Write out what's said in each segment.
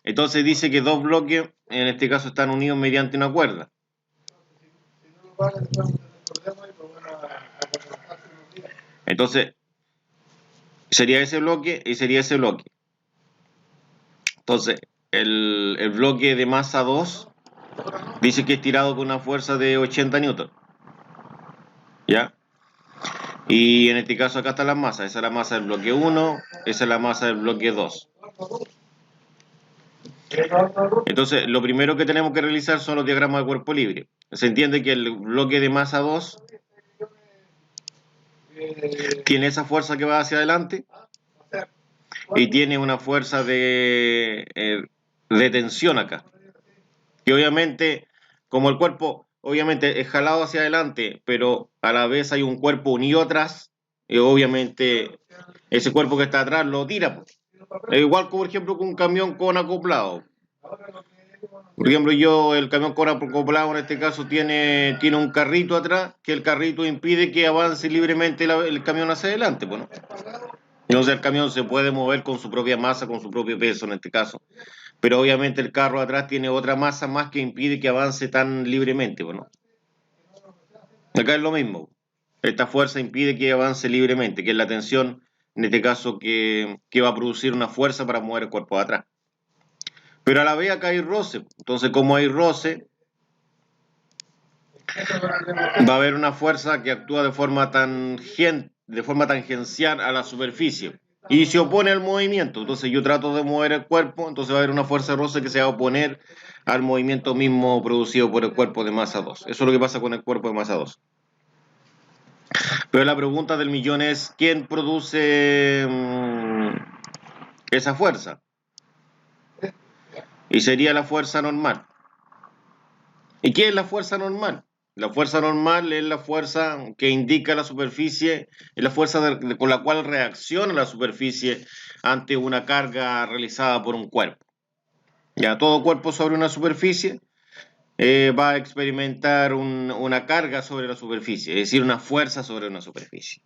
Entonces dice que dos bloques, en este caso, están unidos mediante una cuerda. Entonces, sería ese bloque y sería ese bloque. Entonces, el bloque de masa 2 dice que es tirado con una fuerza de 80 newton. ¿Ya? Y en este caso acá está la masa. Esa es la masa del bloque 1, esa es la masa del bloque 2. Entonces, lo primero que tenemos que realizar son los diagramas de cuerpo libre. Se entiende que el bloque de masa 2 tiene esa fuerza que va hacia adelante y tiene una fuerza de tensión acá. Que obviamente, como el cuerpo obviamente es jalado hacia adelante, pero a la vez hay un cuerpo unido atrás, y obviamente ese cuerpo que está atrás lo tira. Es igual, por ejemplo, que un camión con acoplado. Por ejemplo, el camión con acoplado en este caso tiene un carrito atrás, que el carrito impide que avance libremente el camión hacia adelante. Bueno, entonces el camión se puede mover con su propia masa, con su propio peso en este caso. Pero obviamente el carro atrás tiene otra masa más que impide que avance tan libremente. Bueno, acá es lo mismo. Esta fuerza impide que avance libremente, que es la tensión, en este caso, que va a producir una fuerza para mover el cuerpo de atrás. Pero a la vez acá hay roce. Entonces, como hay roce, va a haber una fuerza que actúa de forma tangencial a la superficie y se opone al movimiento. Entonces yo trato de mover el cuerpo, entonces va a haber una fuerza de roce que se va a oponer al movimiento mismo producido por el cuerpo de masa 2. Eso es lo que pasa con el cuerpo de masa 2. Pero la pregunta del millón es, ¿quién produce esa fuerza? Y sería la fuerza normal. ¿Y qué es la fuerza normal? La fuerza normal es la fuerza que indica la superficie, es la fuerza con la cual reacciona la superficie ante una carga realizada por un cuerpo. Ya todo cuerpo sobre una superficie va a experimentar una carga sobre la superficie, es decir, una fuerza sobre una superficie.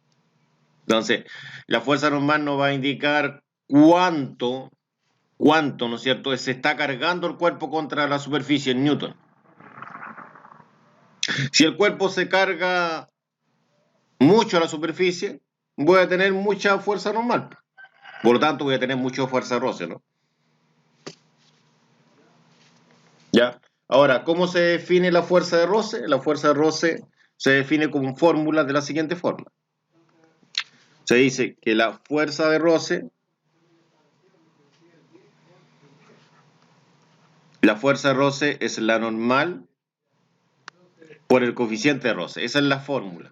Entonces, la fuerza normal nos va a indicar cuánto, ¿no es cierto?, se está cargando el cuerpo contra la superficie en Newton. Si el cuerpo se carga mucho a la superficie, voy a tener mucha fuerza normal. Por lo tanto, voy a tener mucha fuerza de roce, ¿no? ¿Ya? Ahora, ¿cómo se define la fuerza de roce? La fuerza de roce se define con fórmulas de la siguiente forma. Se dice que la fuerza de roce, es la normal por el coeficiente de roce. Esa es la fórmula.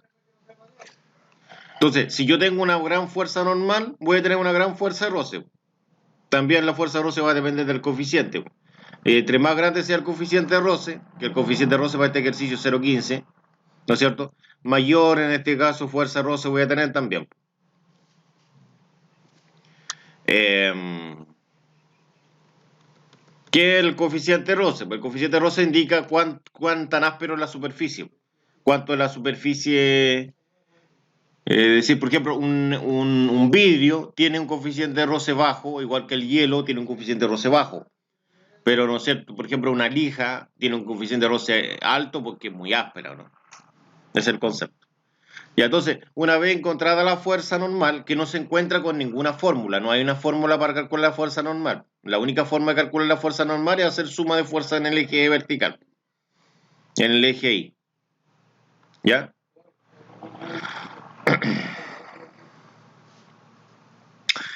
Entonces, si yo tengo una gran fuerza normal, voy a tener una gran fuerza de roce. También la fuerza de roce va a depender del coeficiente. Entre más grande sea el coeficiente de roce, que el coeficiente de roce para este ejercicio es 0,15, ¿no es cierto?, mayor en este caso fuerza de roce voy a tener también. ¿Qué es el coeficiente de roce? Pues el coeficiente de roce indica cuán tan áspero es la superficie, cuánto es la superficie. Es decir, por ejemplo, un vidrio tiene un coeficiente de roce bajo, igual que el hielo tiene un coeficiente de roce bajo. Pero, ¿no es cierto?, por ejemplo, una lija tiene un coeficiente de roce alto porque es muy áspera, ¿no? Ese es el concepto. Y entonces, una vez encontrada la fuerza normal, que no se encuentra con ninguna fórmula, no hay una fórmula para calcular la fuerza normal. La única forma de calcular la fuerza normal es hacer suma de fuerza en el eje vertical, en el eje Y. ¿Ya?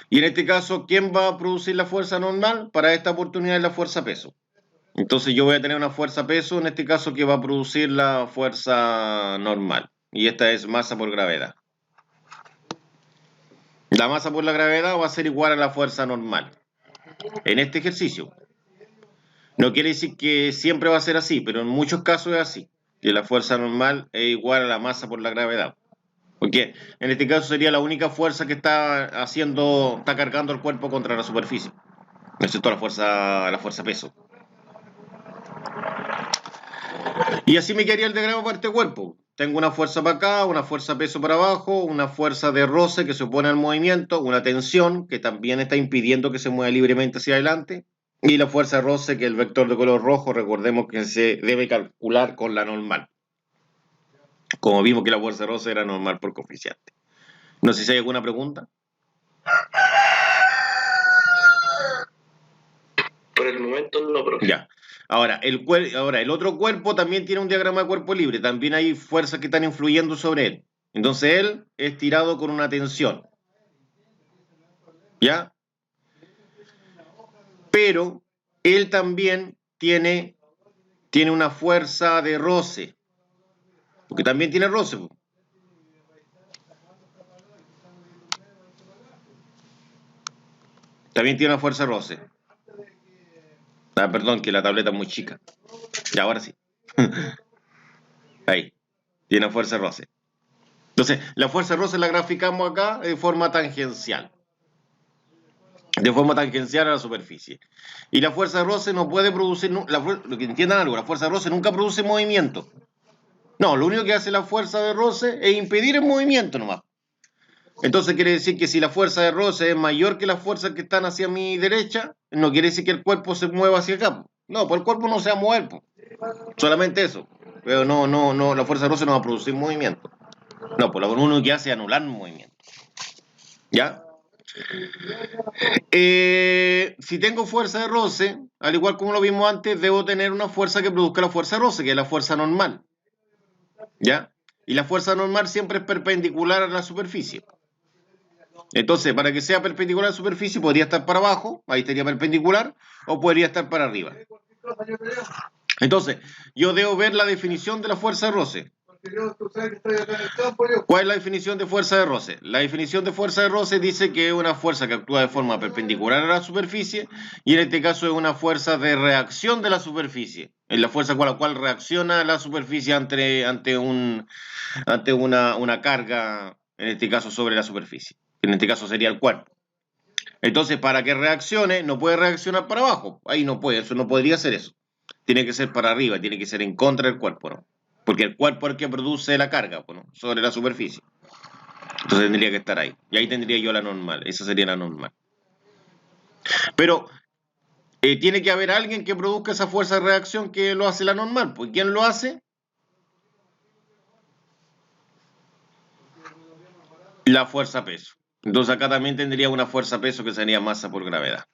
Y en este caso, ¿quién va a producir la fuerza normal? Para esta oportunidad es la fuerza peso. Entonces yo voy a tener una fuerza peso, en este caso, que va a producir la fuerza normal. Y esta es masa por gravedad. La masa por la gravedad va a ser igual a la fuerza normal. En este ejercicio. No quiere decir que siempre va a ser así, pero en muchos casos es así. Que la fuerza normal es igual a la masa por la gravedad. Porque en este caso sería la única fuerza que está cargando el cuerpo contra la superficie. Excepto la fuerza peso. Y así me quedaría el diagrama para este cuerpo. Tengo una fuerza para acá, una fuerza peso para abajo, una fuerza de roce que se opone al movimiento, una tensión que también está impidiendo que se mueva libremente hacia adelante, Y la fuerza de roce, que es el vector de color rojo, recordemos que se debe calcular con la normal. Como vimos que la fuerza de roce era normal por coeficiente. No sé si hay alguna pregunta. Por el momento no, profe. Ya. Ahora, el otro cuerpo también tiene un diagrama de cuerpo libre. También hay fuerzas que están influyendo sobre él. Entonces él es tirado con una tensión. ¿Ya? Pero él también tiene una fuerza de roce. Porque también tiene roce. También tiene una fuerza de roce. Ah, perdón, que la tableta es muy chica. Y ahora sí. Ahí. Tiene una fuerza de roce. Entonces, la fuerza de roce la graficamos acá de forma tangencial. De forma tangencial a la superficie. Y la fuerza de roce no puede producir, lo que entiendan algo, la fuerza de roce nunca produce movimiento. No, lo único que hace la fuerza de roce es impedir el movimiento nomás. Entonces quiere decir que si la fuerza de roce es mayor que las fuerzas que están hacia mi derecha, no quiere decir que el cuerpo se mueva hacia acá. No, pues el cuerpo no se va a mover. Solamente eso. Pero no, la fuerza de roce no va a producir movimiento. No, pues lo único que hace es anular un movimiento. ¿Ya? Si tengo fuerza de roce, al igual como lo vimos antes, debo tener una fuerza que produzca la fuerza de roce, que es la fuerza normal. ¿Ya? Y la fuerza normal siempre es perpendicular a la superficie. Entonces, para que sea perpendicular a la superficie, podría estar para abajo, ahí estaría perpendicular, o podría estar para arriba. Entonces, yo debo ver la definición de la fuerza de roce. ¿Cuál es la definición de fuerza de roce? La definición de fuerza de roce dice que es una fuerza que actúa de forma perpendicular a la superficie y en este caso es una fuerza de reacción de la superficie. Es la fuerza con la cual reacciona la superficie ante una carga, en este caso sobre la superficie. En este caso sería el cuerpo. Entonces, para que reaccione, no puede reaccionar para abajo. Ahí no puede, eso no podría ser eso. Tiene que ser para arriba, tiene que ser en contra del cuerpo, ¿no? Porque el cuerpo es el que produce la carga, ¿no? Sobre la superficie. Entonces tendría que estar ahí. Y ahí tendría yo la normal. Esa sería la normal. Pero tiene que haber alguien que produzca esa fuerza de reacción que lo hace la normal. Pues ¿quién lo hace? La fuerza peso. Entonces acá también tendría una fuerza peso que sería masa por gravedad.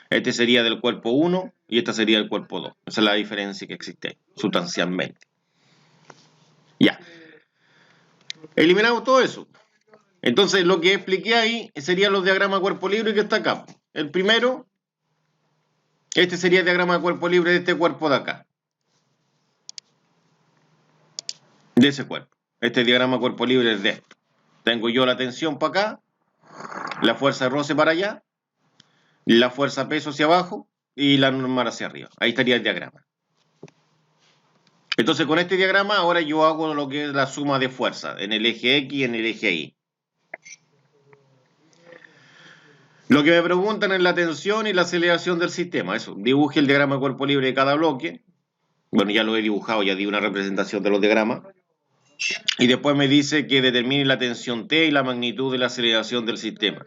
Este sería del cuerpo 1 y esta sería del cuerpo 2. Esa es la diferencia que existe sustancialmente. Ya. Eliminamos todo eso. Entonces lo que expliqué ahí serían los diagramas de cuerpo libre que está acá. El primero, este sería el diagrama de cuerpo libre de este cuerpo de acá. De ese cuerpo. Este diagrama de cuerpo libre es de esto. Tengo yo la tensión para acá, la fuerza de roce para allá, la fuerza peso hacia abajo y la normal hacia arriba. Ahí estaría el diagrama. Entonces con este diagrama ahora yo hago lo que es la suma de fuerza en el eje X y en el eje Y. Lo que me preguntan es la tensión y la aceleración del sistema. Eso, dibuje el diagrama de cuerpo libre de cada bloque. Bueno, ya lo he dibujado, ya di una representación de los diagramas. Y después me dice que determine la tensión T y la magnitud de la aceleración del sistema.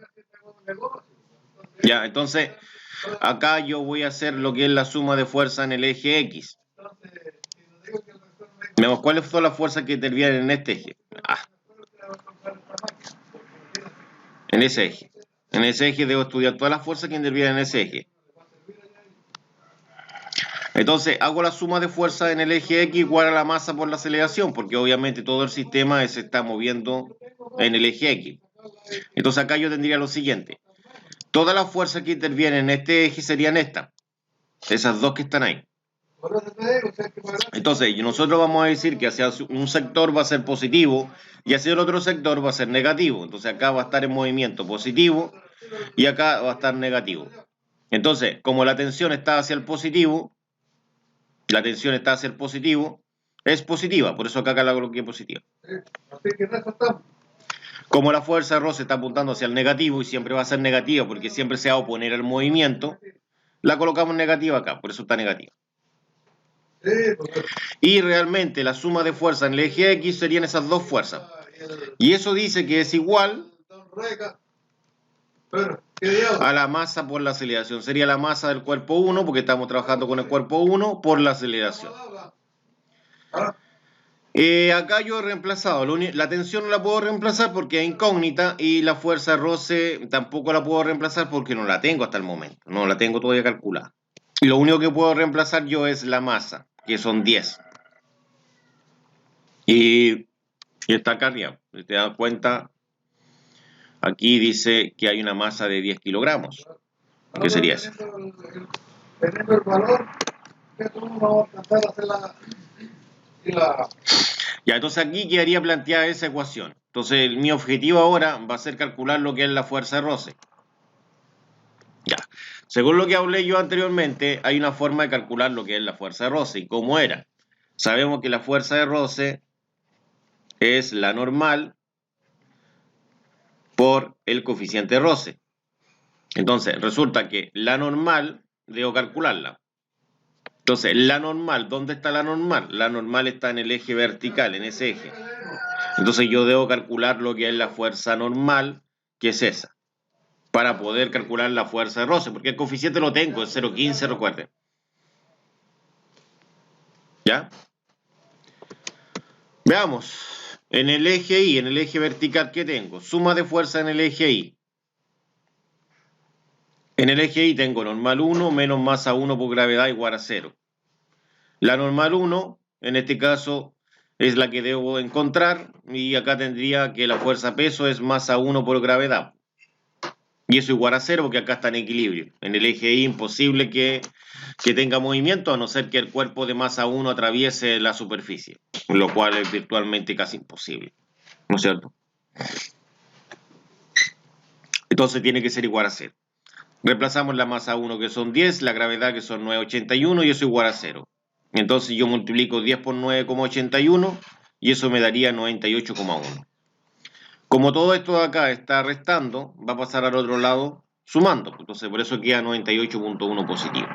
Ya, entonces, acá yo voy a hacer lo que es la suma de fuerza en el eje X. Veamos cuáles son las fuerzas que intervienen en este eje. En ese eje. En ese eje debo estudiar todas las fuerzas que intervienen en ese eje. Entonces, hago la suma de fuerza en el eje X igual a la masa por la aceleración, porque obviamente todo el sistema se está moviendo en el eje X. Entonces, acá yo tendría lo siguiente. Todas las fuerzas que intervienen en este eje serían estas. Esas dos que están ahí. Entonces, nosotros vamos a decir que hacia un sector va a ser positivo y hacia el otro sector va a ser negativo. Entonces, acá va a estar en movimiento positivo y acá va a estar negativo. Entonces, como la tensión está hacia el positivo, es positiva, por eso acá la coloqué positiva. Como la fuerza de roce está apuntando hacia el negativo y siempre va a ser negativa porque siempre se va a oponer al movimiento, la colocamos negativa acá, por eso está negativa. Y realmente la suma de fuerza en el eje X serían esas dos fuerzas. Y eso dice que es igual a la masa por la aceleración. Sería la masa del cuerpo 1, porque estamos trabajando con el cuerpo 1 por la aceleración. Acá yo he reemplazado, la tensión no la puedo reemplazar porque es incógnita y la fuerza de roce tampoco la puedo reemplazar porque no la tengo hasta el momento, no la tengo todavía calculada. Y lo único que puedo reemplazar yo es la masa, que son 10. Y está acá arriba, si te das cuenta, aquí dice que hay una masa de 10 kilogramos. ¿Qué sería eso? Teniendo el valor que tú no vas a alcanzar a hacer la... Ya, entonces aquí quedaría planteada esa ecuación. Entonces mi objetivo ahora va a ser calcular lo que es la fuerza de roce. Ya, según lo que hablé yo anteriormente, hay una forma de calcular lo que es la fuerza de roce. ¿Y cómo era? Sabemos que la fuerza de roce es la normal por el coeficiente de roce. Entonces, resulta que la normal, debo calcularla. Entonces, la normal, ¿dónde está la normal? La normal está en el eje vertical, en ese eje. Entonces, yo debo calcular lo que es la fuerza normal, que es esa, para poder calcular la fuerza de roce, porque el coeficiente lo tengo, es 0,15, recuerden. ¿Ya? Veamos, en el eje Y, en el eje vertical que tengo, suma de fuerza en el eje Y. En el eje Y tengo normal 1 menos masa 1 por gravedad igual a 0. La normal 1, en este caso, es la que debo encontrar, y acá tendría que la fuerza peso es masa 1 por gravedad. Y eso igual a 0 porque acá está en equilibrio. En el eje Y imposible que tenga movimiento, a no ser que el cuerpo de masa 1 atraviese la superficie, lo cual es virtualmente casi imposible, ¿no es cierto? Entonces tiene que ser igual a 0. Reemplazamos la masa 1 que son 10, la gravedad que son 9,81 y eso igual a 0. Entonces yo multiplico 10 por 9,81 y eso me daría 98,1. Como todo esto de acá está restando, va a pasar al otro lado sumando. Entonces por eso queda 98,1 positivo.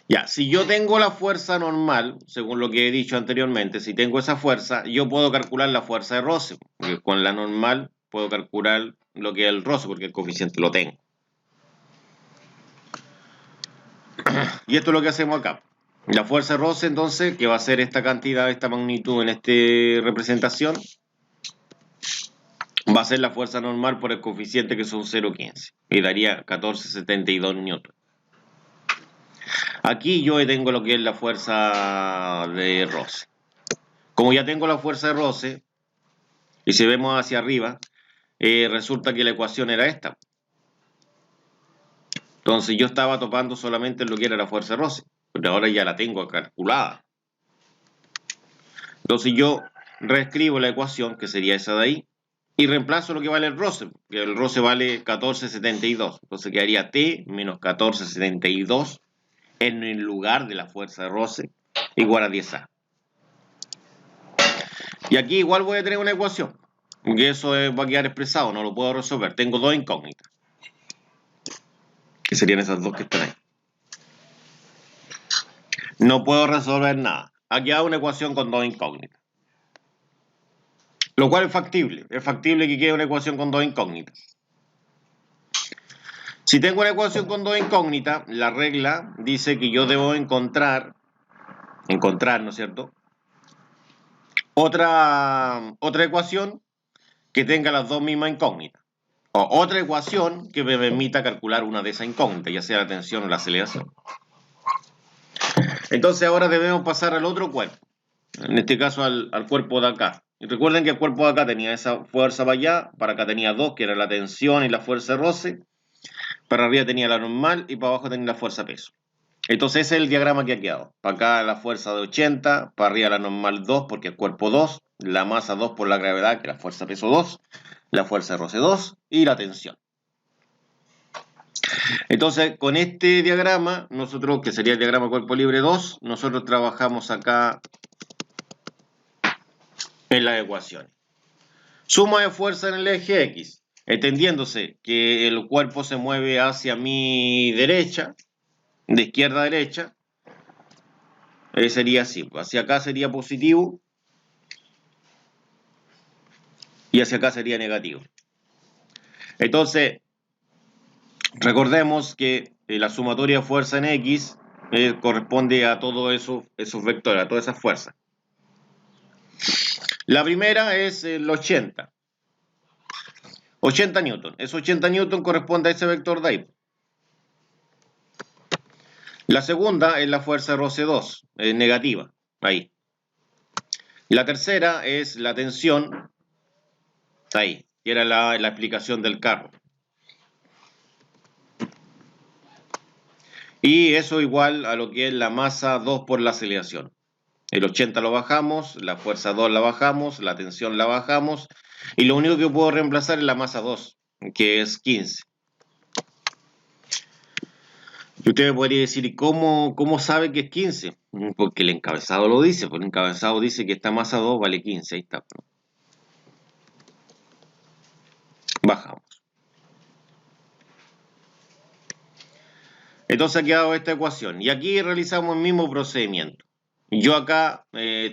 Ya, si yo tengo la fuerza normal, según lo que he dicho anteriormente, si tengo esa fuerza, yo puedo calcular la fuerza de roce. Porque con la normal puedo calcular lo que es el roce, porque el coeficiente lo tengo. Y esto es lo que hacemos acá. La fuerza de roce, entonces, que va a ser esta cantidad, esta magnitud en esta representación, va a ser la fuerza normal por el coeficiente que son 0,15 y daría 14,72 newton. Aquí yo tengo lo que es la fuerza de roce. Como ya tengo la fuerza de roce, y si vemos hacia arriba, resulta que la ecuación era esta. Entonces yo estaba topando solamente lo que era la fuerza de roce, pero ahora ya la tengo calculada. Entonces yo reescribo la ecuación, que sería esa de ahí, y reemplazo lo que vale el roce, que el roce vale 14,72. Entonces quedaría T menos 14,72 en el lugar de la fuerza de roce igual a 10A. Y aquí igual voy a tener una ecuación, porque eso va a quedar expresado, no lo puedo resolver. Tengo dos incógnitas, que serían esas dos que están ahí. No puedo resolver nada. Aquí hago una ecuación con dos incógnitas. Lo cual es factible. Es factible que quede una ecuación con dos incógnitas. Si tengo una ecuación con dos incógnitas, la regla dice que yo debo encontrar, ¿no es cierto? Otra ecuación que tenga las dos mismas incógnitas. O otra ecuación que me permita calcular una de esas incógnitas, ya sea la tensión o la aceleración. Entonces ahora debemos pasar al otro cuerpo. En este caso al cuerpo de acá. Y recuerden que el cuerpo de acá tenía esa fuerza para acá tenía dos, que era la tensión y la fuerza de roce. Para arriba tenía la normal y para abajo tenía la fuerza peso. Entonces ese es el diagrama que ha quedado. Para acá la fuerza de 80, para arriba la normal 2 porque el cuerpo 2, la masa 2 por la gravedad, que la fuerza peso 2, la fuerza de roce 2 y la tensión. Entonces con este diagrama, nosotros, que sería el diagrama cuerpo libre 2, nosotros trabajamos acá en las ecuaciones. Suma de fuerza en el eje X, entendiéndose que el cuerpo se mueve hacia mi derecha, de izquierda a derecha, sería así. Hacia acá sería positivo y hacia acá sería negativo. Entonces, recordemos que la sumatoria de fuerza en X corresponde a todos esos vectores, a todas esas fuerzas. La primera es el 80. 80 newton. Ese 80 newton corresponde a ese vector de ahí. La segunda es la fuerza de roce 2, negativa, ahí. La tercera es la tensión, ahí, que era la explicación del carro. Y eso igual a lo que es la masa 2 por la aceleración. El 80 lo bajamos, la fuerza 2 la bajamos, la tensión la bajamos, y lo único que puedo reemplazar es la masa 2, que es 15. Y usted me podría decir, ¿cómo sabe que es 15? Porque el encabezado lo dice, porque el encabezado dice que esta masa 2 vale 15, ahí está. Bajamos. Entonces ha quedado esta ecuación. Y aquí realizamos el mismo procedimiento. Yo acá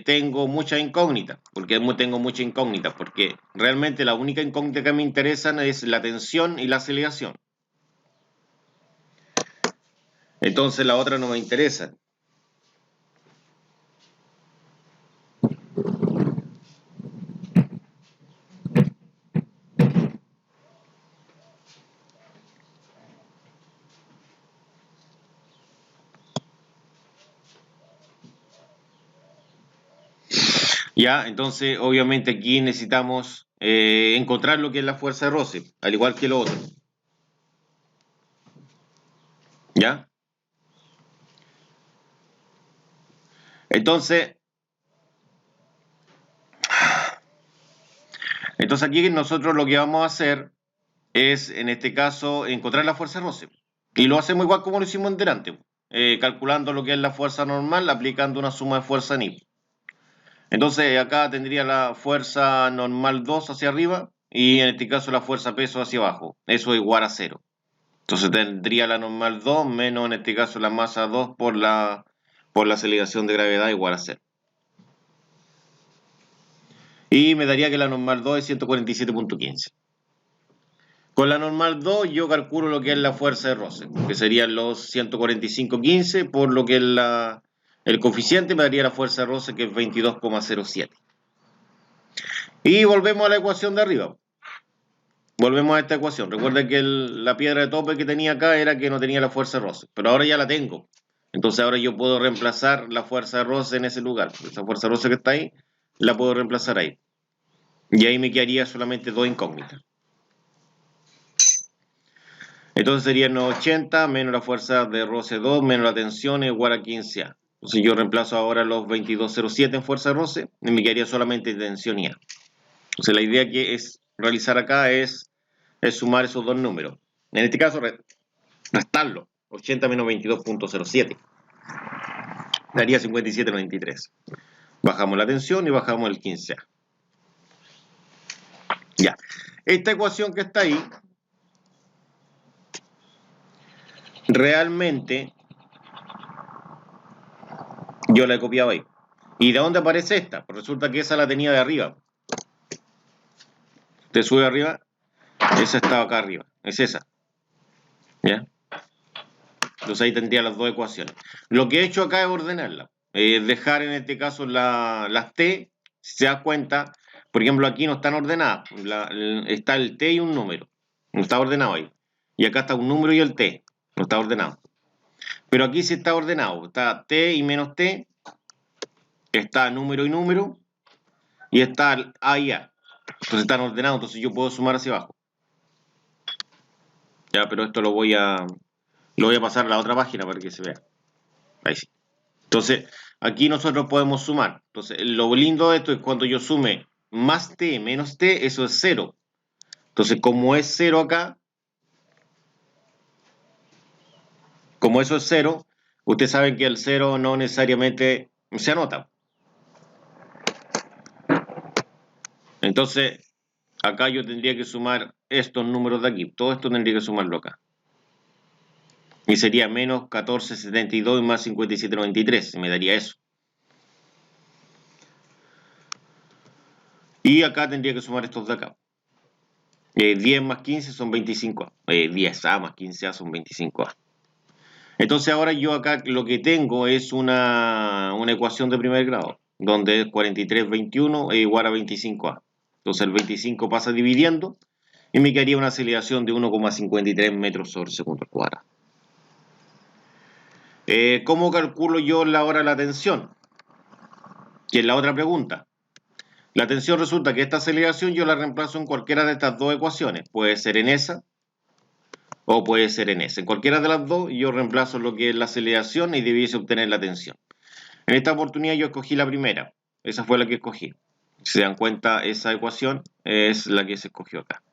tengo muchas incógnitas. ¿Por qué tengo muchas incógnitas? Porque realmente la única incógnita que me interesan es la tensión y la aceleración. Entonces la otra no me interesa. Ya, entonces obviamente aquí necesitamos encontrar lo que es la fuerza de roce, al igual que lo otro. ¿Ya? Entonces aquí nosotros lo que vamos a hacer es, en este caso, encontrar la fuerza de roce. Y lo hacemos igual como lo hicimos en delante, calculando lo que es la fuerza normal, aplicando una suma de fuerza NIP. Entonces acá tendría la fuerza normal 2 hacia arriba y en este caso la fuerza peso hacia abajo. Eso es igual a 0. Entonces tendría la normal 2 menos en este caso la masa 2 por la aceleración de gravedad igual a 0. Y me daría que la normal 2 es 147.15. Con la normal 2 yo calculo lo que es la fuerza de roce, que serían los 145.15 por lo que es el coeficiente me daría la fuerza de roce que es 22,07. Y volvemos a la ecuación de arriba. Volvemos a esta ecuación. Recuerden que la piedra de tope que tenía acá era que no tenía la fuerza de roce, pero ahora ya la tengo. Entonces ahora yo puedo reemplazar la fuerza de roce en ese lugar. Esa fuerza de roce que está ahí, la puedo reemplazar ahí. Y ahí me quedaría solamente dos incógnitas. Entonces serían 80 menos la fuerza de roce 2 menos la tensión igual a 15A. Entonces yo reemplazo ahora los 22,07 en fuerza de roce y me quedaría solamente tensión y A. Entonces la idea que es realizar acá es sumar esos dos números. En este caso restarlo. 80 menos 22,07. Daría 57,93. Bajamos la tensión y bajamos el 15A. Ya. Esta ecuación que está ahí realmente yo la he copiado ahí. ¿Y de dónde aparece esta? Pues resulta que esa la tenía de arriba. Usted sube arriba, esa estaba acá arriba. Es esa. ¿Ya? Entonces ahí tendría las dos ecuaciones. Lo que he hecho acá es ordenarla. Dejar en este caso las T, si se da cuenta, por ejemplo aquí no están ordenadas. Está el T y un número. No está ordenado ahí. Y acá está un número y el T. No está ordenado. Pero aquí sí está ordenado. Está T y menos T. Está número y número. Y está A y A. Entonces están ordenados. Entonces yo puedo sumar hacia abajo. Ya, pero esto lo voy a pasar a la otra página para que se vea. Ahí sí. Entonces, aquí nosotros podemos sumar. Entonces, lo lindo de esto es cuando yo sume más t menos t, eso es 0. Entonces, como es 0 acá, como eso es 0, ustedes saben que el 0 no necesariamente se anota. Entonces, acá yo tendría que sumar estos números de aquí. Todo esto tendría que sumarlo acá. Y sería menos 14,72 más 57,93. Me daría eso. Y acá tendría que sumar estos de acá. 10 más 15 son 25A. 10A más 15A son 25A. Entonces ahora yo acá lo que tengo es una ecuación de primer grado, donde 43,21 es igual a 25A. Entonces el 25 pasa dividiendo y me quedaría una aceleración de 1,53 metros sobre segundo al cuadrado. ¿Cómo calculo yo la hora de la tensión? Que es la otra pregunta. La tensión resulta que esta aceleración yo la reemplazo en cualquiera de estas dos ecuaciones. Puede ser en esa o puede ser en esa. En cualquiera de las dos yo reemplazo lo que es la aceleración y debiese obtener la tensión. En esta oportunidad yo escogí la primera. Esa fue la que escogí. Si se dan cuenta, esa ecuación es la que se escogió acá.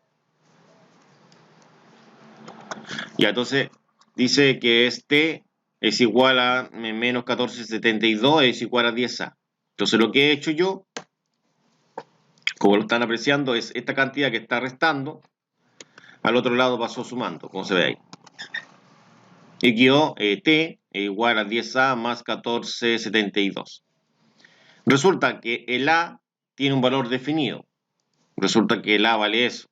Ya, entonces dice que T es igual a menos 14,72 es igual a 10A. Entonces lo que he hecho yo, como lo están apreciando, es esta cantidad que está restando, al otro lado pasó sumando, como se ve ahí. Y quedó T igual a 10A más 14,72. Resulta que el A tiene un valor definido. Resulta que el A vale eso.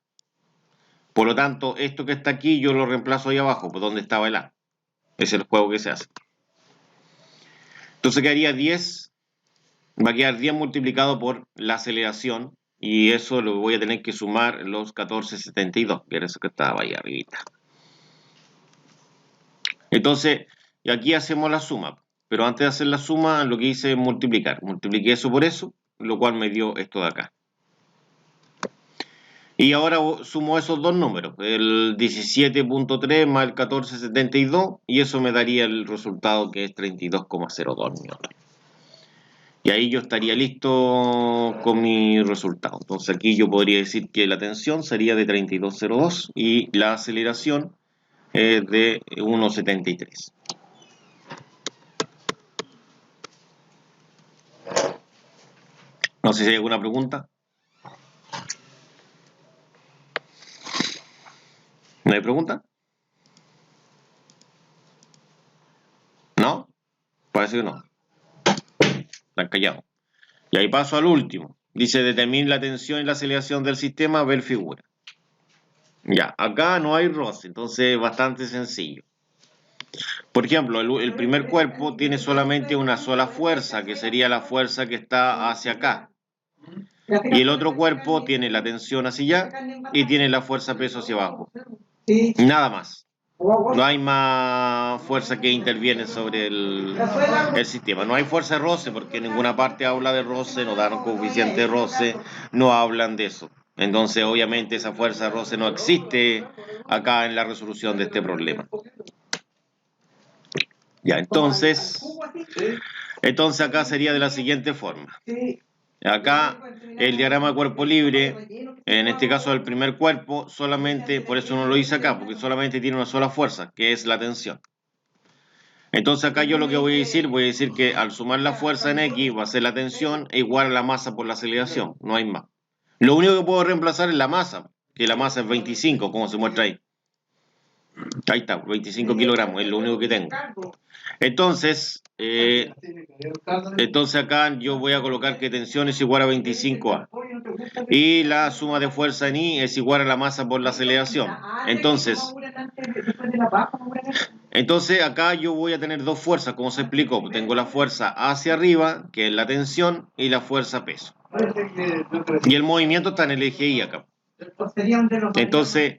Por lo tanto, esto que está aquí yo lo reemplazo ahí abajo, pues donde estaba el A. Ese es el juego que se hace. Entonces quedaría 10, va a quedar 10 multiplicado por la aceleración, y eso lo voy a tener que sumar los 14,72, que era eso que estaba ahí arribita. Entonces, aquí hacemos la suma, pero antes de hacer la suma lo que hice es multiplicar. Multipliqué eso por eso, lo cual me dio esto de acá. Y ahora sumo esos dos números, el 17,3 más el 14,72, y eso me daría el resultado que es 32,02 newton. Y ahí yo estaría listo con mi resultado. Entonces aquí yo podría decir que la tensión sería de 32,02 y la aceleración es de 1,73. No sé si hay alguna pregunta. ¿No hay pregunta? ¿No? Parece que no. Están callados. Y ahí paso al último. Dice, determine la tensión y la aceleración del sistema, ver figura. Ya, acá no hay roce, entonces es bastante sencillo. Por ejemplo, el primer cuerpo tiene solamente una sola fuerza, que sería la fuerza que está hacia acá. Y el otro cuerpo tiene la tensión hacia allá y tiene la fuerza peso hacia abajo. Nada más. No hay más fuerza que interviene sobre el sistema. No hay fuerza de roce porque en ninguna parte habla de roce, no dan coeficiente de roce, no hablan de eso. Entonces, obviamente, esa fuerza de roce no existe acá en la resolución de este problema. Ya, entonces acá sería de la siguiente forma. Acá el diagrama de cuerpo libre, en este caso el primer cuerpo, solamente, por eso no lo hice acá, porque solamente tiene una sola fuerza, que es la tensión. Entonces acá yo lo que voy a decir que al sumar la fuerza en X va a ser la tensión igual a la masa por la aceleración, no hay más. Lo único que puedo reemplazar es la masa, que la masa es 25, como se muestra ahí. Ahí está, 25 kilogramos, es lo único que tengo. Entonces acá yo voy a colocar que tensión es igual a 25A. Y la suma de fuerza en I es igual a la masa por la aceleración. Entonces acá yo voy a tener dos fuerzas, como se explicó. Tengo la fuerza hacia arriba, que es la tensión, y la fuerza peso. Y el movimiento está en el eje Y acá. Entonces,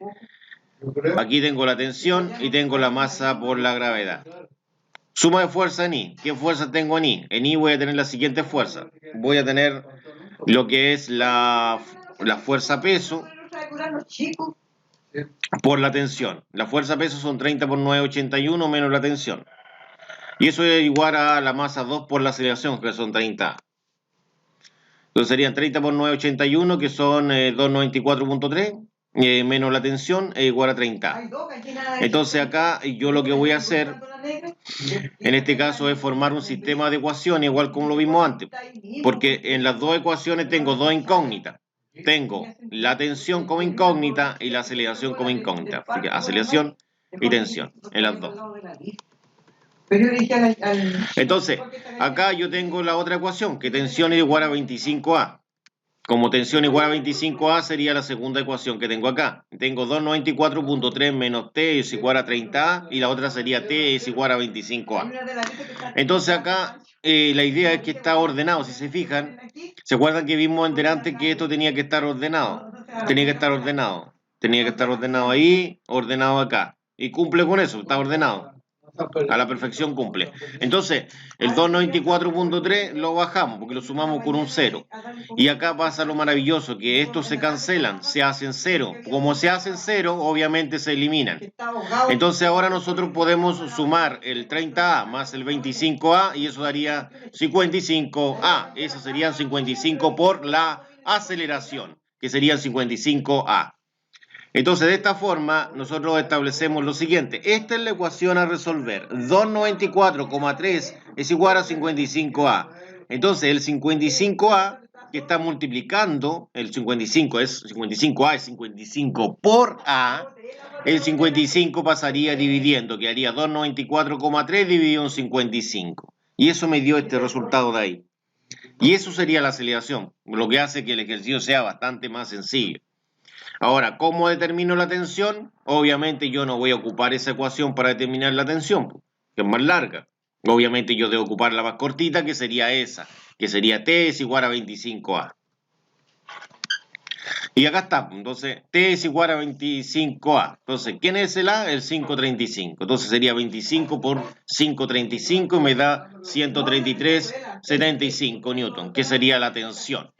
aquí tengo la tensión y tengo la masa por la gravedad. Suma de fuerza en I. ¿Qué fuerza tengo en I? En I voy a tener la siguiente fuerza. Voy a tener lo que es la fuerza peso por la tensión. La fuerza peso son 30 por 9,81 menos la tensión. Y eso es igual a la masa 2 por la aceleración, que son 30. Entonces serían 30 por 9,81, que son 294,3. Menos la tensión es igual a 30. Entonces acá yo lo que voy a hacer en este caso es formar un sistema de ecuaciones igual como lo vimos antes, porque en las dos ecuaciones tengo dos incógnitas. Tengo la tensión como incógnita y la aceleración como incógnita. Así que aceleración y tensión en las dos. Entonces, acá yo tengo la otra ecuación, que tensión es igual a 25A. Como tensión igual a 25A sería la segunda ecuación que tengo acá. Tengo 294.3 menos T es igual a 30A y la otra sería T es igual a 25A. Entonces acá la idea es que está ordenado. Si se fijan, ¿se acuerdan que vimos antes que esto tenía que estar ordenado? Tenía que estar ordenado. Tenía que estar ordenado ahí, ordenado acá. Y cumple con eso, está ordenado. A la perfección cumple. Entonces, el 294.3 lo bajamos porque lo sumamos con un 0. Y acá pasa lo maravilloso, que estos se cancelan, se hacen 0. Como se hacen 0, obviamente se eliminan. Entonces ahora nosotros podemos sumar el 30A más el 25A y eso daría 55A. Eso serían 55 por la aceleración, que serían 55A. Entonces, de esta forma, nosotros establecemos lo siguiente. Esta es la ecuación a resolver. 294,3 es igual a 55A. Entonces, el 55A que está multiplicando, el 55A es 55 por A, el 55 pasaría dividiendo, quedaría 294,3 dividido en 55. Y eso me dio este resultado de ahí. Y eso sería la aceleración, lo que hace que el ejercicio sea bastante más sencillo. Ahora, ¿cómo determino la tensión? Obviamente yo no voy a ocupar esa ecuación para determinar la tensión, que es más larga. Obviamente yo debo ocupar la más cortita, que sería esa, que sería T es igual a 25A. Y acá está, entonces T es igual a 25A. Entonces, ¿quién es el A? El 535. Entonces sería 25 por 535 y me da 133,75 newton, que sería la tensión.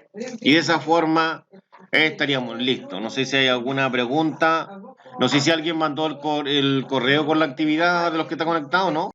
Y de esa forma estaríamos listos. No sé si hay alguna pregunta. No sé si alguien mandó el correo con la actividad de los que están conectados, ¿no?